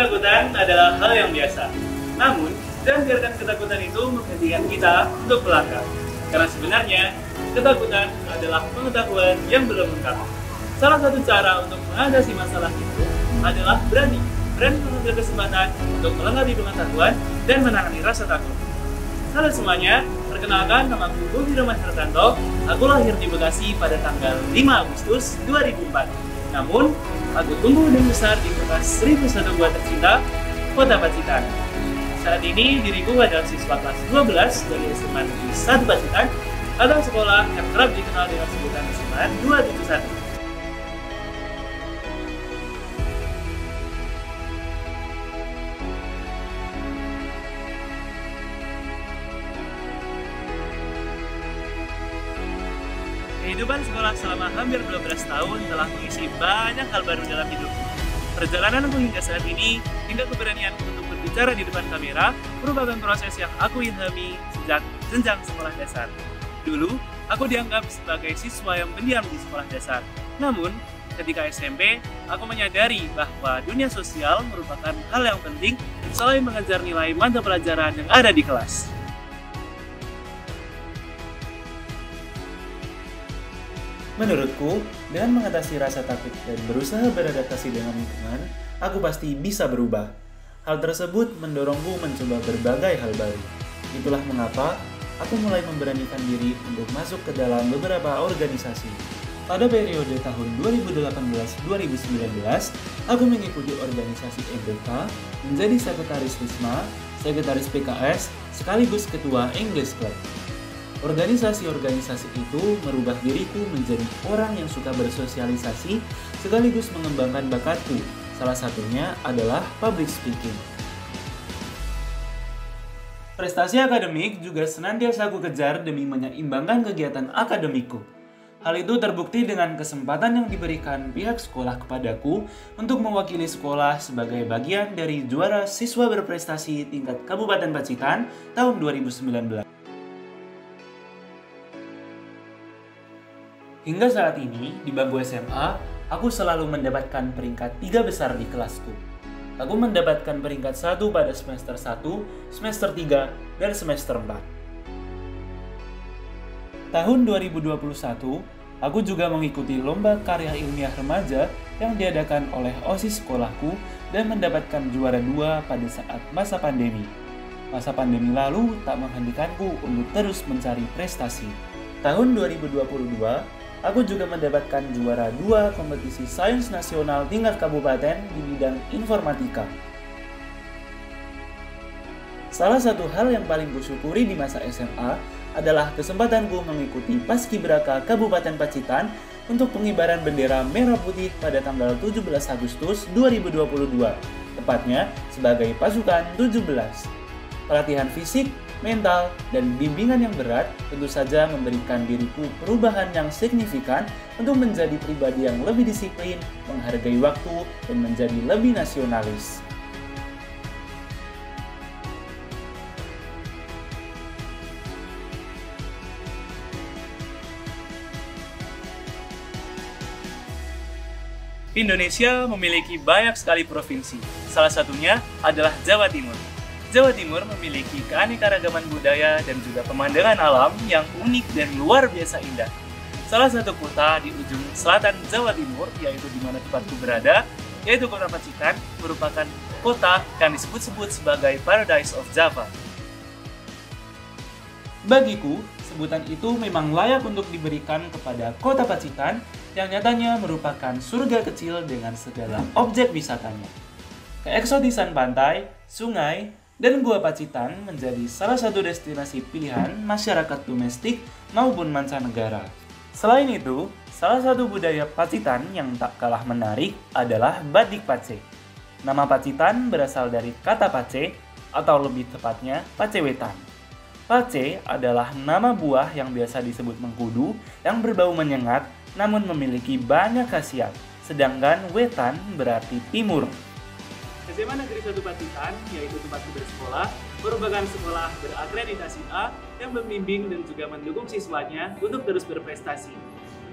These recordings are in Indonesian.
Ketakutan adalah hal yang biasa. Namun, jangan biarkan ketakutan itu menghentikan kita untuk melangkah. Karena sebenarnya, ketakutan adalah pengetahuan yang belum lengkap. Salah satu cara untuk mengatasi masalah itu adalah berani mengambil kesempatan untuk melengkapi pengetahuan dan menangani rasa takut. Halo semuanya, perkenalkan nama aku Budi Rahman Hartanto. Aku lahir di Bekasi pada tanggal 5 Agustus 2004. Namun, aku tumbuh dan besar di kota 1001 buah tercinta, Kota Pacitan. Saat ini diriku adalah siswa kelas 12 dari SMA Negeri 1 Pacitan atau sekolah yang kerap dikenal dengan sebutan SMA 271. Kehidupan sekolah selama hampir 12 tahun telah mengisi banyak hal baru dalam hidupku. Perjalananku hingga saat ini, hingga keberanianku untuk berbicara di depan kamera, merupakan proses yang aku ilhami sejak jenjang sekolah dasar. Dulu, aku dianggap sebagai siswa yang pendiam di sekolah dasar. Namun, ketika SMP, aku menyadari bahwa dunia sosial merupakan hal yang penting selain mengejar nilai mata pelajaran yang ada di kelas. Menurutku, dengan mengatasi rasa takut dan berusaha beradaptasi dengan lingkungan, aku pasti bisa berubah. Hal tersebut mendorongku mencoba berbagai hal baru. Itulah mengapa aku mulai memberanikan diri untuk masuk ke dalam beberapa organisasi. Pada periode tahun 2018-2019, aku mengikuti organisasi MBK, menjadi sekretaris Risma, sekretaris PKS, sekaligus ketua English Club. Organisasi-organisasi itu merubah diriku menjadi orang yang suka bersosialisasi sekaligus mengembangkan bakatku. Salah satunya adalah public speaking. Prestasi akademik juga senantiasa aku kejar demi menyeimbangkan kegiatan akademikku. Hal itu terbukti dengan kesempatan yang diberikan pihak sekolah kepadaku untuk mewakili sekolah sebagai bagian dari juara siswa berprestasi tingkat Kabupaten Pacitan tahun 2019. Hingga saat ini, di bangku SMA, aku selalu mendapatkan peringkat 3 besar di kelasku. Aku mendapatkan peringkat 1 pada semester 1, semester 3, dan semester 4. Tahun 2021, aku juga mengikuti lomba karya ilmiah remaja yang diadakan oleh OSIS sekolahku dan mendapatkan juara 2 pada saat masa pandemi. Masa pandemi lalu tak menghentikanku untuk terus mencari prestasi. Tahun 2022, aku juga mendapatkan juara 2 kompetisi sains nasional tingkat kabupaten di bidang informatika. Salah satu hal yang paling kusyukuri di masa SMA adalah kesempatanku mengikuti Paskibraka Kabupaten Pacitan untuk pengibaran bendera merah putih pada tanggal 17 Agustus 2022, tepatnya sebagai pasukan 17. Pelatihan fisik, mental, dan bimbingan yang berat tentu saja memberikan diriku perubahan yang signifikan untuk menjadi pribadi yang lebih disiplin, menghargai waktu, dan menjadi lebih nasionalis. Indonesia memiliki banyak sekali provinsi. Salah satunya adalah Jawa Timur. Jawa Timur memiliki keanekaragaman budaya dan juga pemandangan alam yang unik dan luar biasa indah. Salah satu kota di ujung selatan Jawa Timur, yaitu di mana tempatku berada, yaitu Kota Pacitan, merupakan kota yang disebut-sebut sebagai Paradise of Java. Bagiku, sebutan itu memang layak untuk diberikan kepada Kota Pacitan yang nyatanya merupakan surga kecil dengan segala objek wisatanya. Keeksotisan pantai, sungai, dan Gua Pacitan menjadi salah satu destinasi pilihan masyarakat domestik maupun mancanegara. Selain itu, salah satu budaya Pacitan yang tak kalah menarik adalah batik Pace. Nama Pacitan berasal dari kata pace, atau lebih tepatnya pacewetan. Pace adalah nama buah yang biasa disebut mengkudu yang berbau menyengat namun memiliki banyak khasiat, sedangkan wetan berarti timur. SMA Negeri 1 Pacitan, yaitu tempatku bersekolah, merupakan sekolah berakreditasi A yang membimbing dan juga mendukung siswanya untuk terus berprestasi.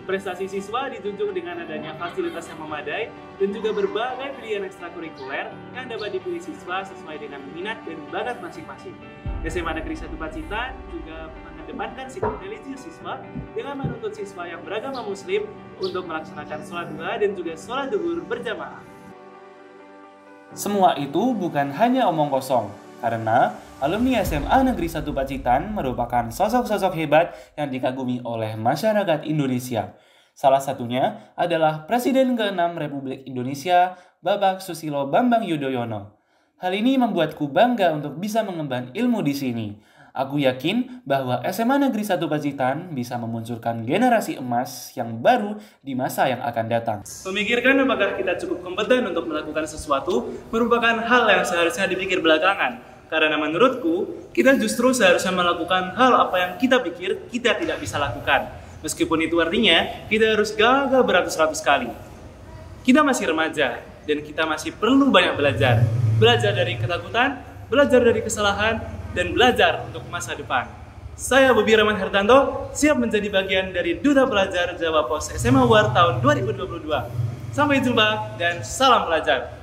Prestasi siswa dijunjung dengan adanya fasilitas yang memadai dan juga berbagai pilihan ekstrakurikuler yang dapat dipilih siswa sesuai dengan minat dan bakat masing-masing. SMA Negeri 1 Pacitan juga mengedepankan sikap religius siswa dengan menuntut siswa yang beragama Muslim untuk melaksanakan sholat duha dan juga sholat zuhur berjamaah. Semua itu bukan hanya omong kosong, karena alumni SMA Negeri 1 Pacitan merupakan sosok-sosok hebat yang dikagumi oleh masyarakat Indonesia. Salah satunya adalah Presiden ke-6 Republik Indonesia, Bapak Susilo Bambang Yudhoyono. Hal ini membuatku bangga untuk bisa mengemban ilmu di sini. Aku yakin bahwa SMA Negeri 1 Pacitan bisa memunculkan generasi emas yang baru di masa yang akan datang. Memikirkan apakah kita cukup kompeten untuk melakukan sesuatu merupakan hal yang seharusnya dipikir belakangan. Karena menurutku, kita justru seharusnya melakukan hal apa yang kita pikir kita tidak bisa lakukan. Meskipun itu artinya, kita harus gagal beratus-ratus kali. Kita masih remaja, dan kita masih perlu banyak belajar. Belajar dari ketakutan, belajar dari kesalahan, dan belajar untuk masa depan. Saya Bobi Rahman Hertanto, siap menjadi bagian dari Duta Pelajar Jawa Pos SMA UAR tahun 2022. Sampai jumpa, dan salam pelajar!